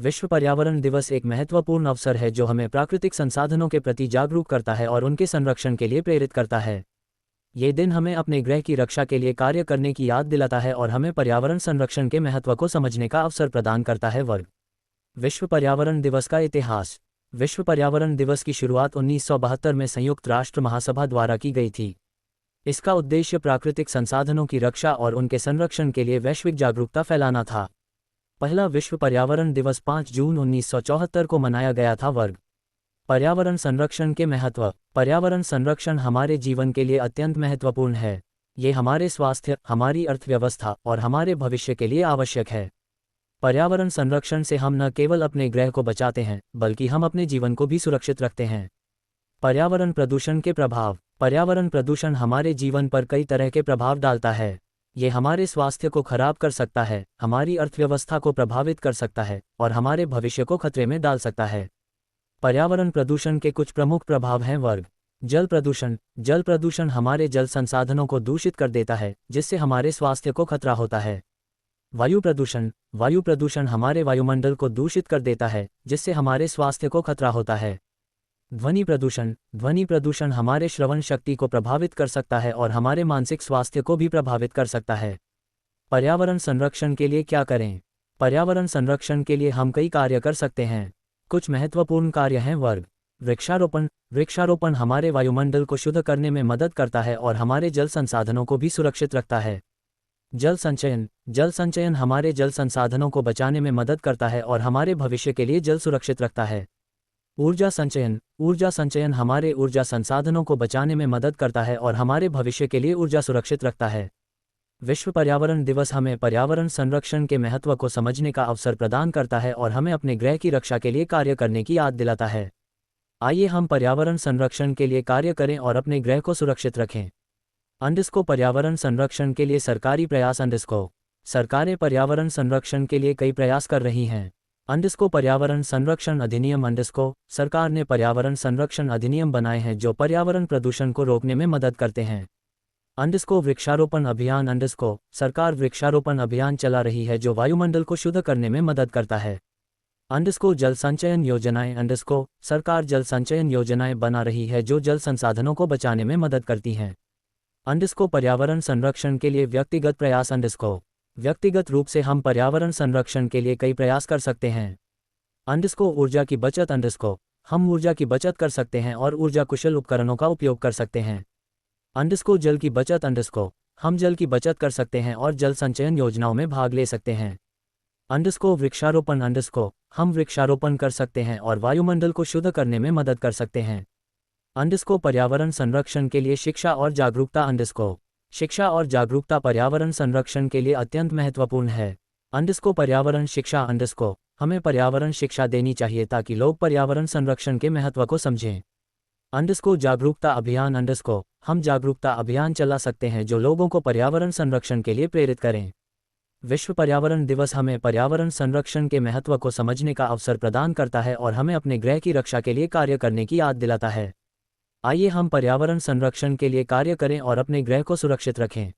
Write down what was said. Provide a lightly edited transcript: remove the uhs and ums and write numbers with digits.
विश्व पर्यावरण दिवस एक महत्वपूर्ण अवसर है जो हमें प्राकृतिक संसाधनों के प्रति जागरूक करता है और उनके संरक्षण के लिए प्रेरित करता है। ये दिन हमें अपने ग्रह की रक्षा के लिए कार्य करने की याद दिलाता है और हमें पर्यावरण संरक्षण के महत्व को समझने का अवसर प्रदान करता है। वर्ग विश्व पर्यावरण दिवस का इतिहास। विश्व पर्यावरण दिवस की शुरुआत 1972 में संयुक्त राष्ट्र महासभा द्वारा की गई थी। इसका उद्देश्य प्राकृतिक संसाधनों की रक्षा और उनके संरक्षण के लिए वैश्विक जागरूकता फैलाना था। पहला विश्व पर्यावरण दिवस 5 जून 1974 को मनाया गया था। वर्ग पर्यावरण संरक्षण के महत्व। पर्यावरण संरक्षण हमारे जीवन के लिए अत्यंत महत्वपूर्ण है। ये हमारे स्वास्थ्य, हमारी अर्थव्यवस्था और हमारे भविष्य के लिए आवश्यक है। पर्यावरण संरक्षण से हम न केवल अपने ग्रह को बचाते हैं, बल्कि हम अपने जीवन को भी सुरक्षित रखते हैं। पर्यावरण प्रदूषण के प्रभाव। पर्यावरण प्रदूषण हमारे जीवन पर कई तरह के प्रभाव डालता है। ये हमारे स्वास्थ्य को खराब कर सकता है, हमारी अर्थव्यवस्था को प्रभावित कर सकता है और हमारे भविष्य को खतरे में डाल सकता है। पर्यावरण प्रदूषण के कुछ प्रमुख प्रभाव हैं। वर्ग जल प्रदूषण। जल प्रदूषण हमारे जल संसाधनों को दूषित कर देता है, जिससे हमारे स्वास्थ्य को खतरा होता है। वायु प्रदूषण। वायु प्रदूषण हमारे वायुमंडल को दूषित कर देता है, जिससे हमारे स्वास्थ्य को खतरा होता है। ध्वनि प्रदूषण। ध्वनि प्रदूषण हमारे श्रवण शक्ति को प्रभावित कर सकता है और हमारे मानसिक स्वास्थ्य को भी प्रभावित कर सकता है। पर्यावरण संरक्षण के लिए क्या करें? पर्यावरण संरक्षण के लिए हम कई कार्य कर सकते हैं। कुछ महत्वपूर्ण कार्य हैं। वर्ग वृक्षारोपण। वृक्षारोपण हमारे वायुमंडल को शुद्ध करने में मदद करता है और हमारे जल संसाधनों को भी सुरक्षित रखता है। जल संचयन। जल संचयन हमारे जल संसाधनों को बचाने में मदद करता है और हमारे भविष्य के लिए जल सुरक्षित रखता है। ऊर्जा संचयन। ऊर्जा संचयन हमारे ऊर्जा संसाधनों को बचाने में मदद करता है और हमारे भविष्य के लिए ऊर्जा सुरक्षित रखता है। विश्व पर्यावरण दिवस हमें पर्यावरण संरक्षण के महत्व को समझने का अवसर प्रदान करता है और हमें अपने ग्रह की रक्षा के लिए कार्य करने की याद दिलाता है। आइए हम पर्यावरण संरक्षण के लिए कार्य करें और अपने ग्रह को सुरक्षित रखें। अंडस्को पर्यावरण संरक्षण के लिए सरकारी प्रयास। अंडस्को सरकारें पर्यावरण संरक्षण के लिए कई प्रयास कर रही हैं। अंडस्को पर्यावरण संरक्षण अधिनियम। अंडस्को सरकार ने पर्यावरण संरक्षण अधिनियम बनाए हैं जो पर्यावरण प्रदूषण को रोकने में मदद करते हैं। अंडस्को वृक्षारोपण अभियान। अंडस्को सरकार वृक्षारोपण अभियान चला रही है जो वायुमंडल को शुद्ध करने में मदद करता है। अंडस्को जल संचयन योजनाएं। अंडस्को सरकार जल संचयन योजनाएं बना रही है जो जल संसाधनों को बचाने में मदद करती हैं। अंडस्को पर्यावरण संरक्षण के लिए व्यक्तिगत प्रयास। अंडस्को व्यक्तिगत रूप से हम पर्यावरण संरक्षण के लिए कई प्रयास कर सकते हैं। अंडस्को ऊर्जा की बचत। अंडस्को हम ऊर्जा की बचत कर सकते हैं और ऊर्जा कुशल उपकरणों का उपयोग कर सकते हैं। अंडस्को जल की बचत। अंडस्को हम जल की बचत कर सकते हैं और जल संचयन योजनाओं में भाग ले सकते हैं। अंडस्को वृक्षारोपण। अंडस्को हम वृक्षारोपण कर सकते हैं और वायुमंडल को शुद्ध करने में मदद कर सकते हैं। अंडस्को पर्यावरण संरक्षण के लिए शिक्षा और जागरूकता। अंडस्को शिक्षा और जागरूकता पर्यावरण संरक्षण के लिए अत्यंत महत्वपूर्ण है। अंडस्को पर्यावरण शिक्षा। अंडस्को हमें पर्यावरण शिक्षा देनी चाहिए ताकि लोग पर्यावरण संरक्षण के महत्व को समझें। अंडस्को जागरूकता अभियान। अंडस्को हम जागरूकता अभियान चला सकते हैं जो लोगों को पर्यावरण संरक्षण के लिए प्रेरित करें। विश्व पर्यावरण दिवस हमें पर्यावरण संरक्षण के महत्व को समझने का अवसर प्रदान करता है और हमें अपने ग्रह की रक्षा के लिए कार्य करने की याद दिलाता है। आइए हम पर्यावरण संरक्षण के लिए कार्य करें और अपने ग्रह को सुरक्षित रखें।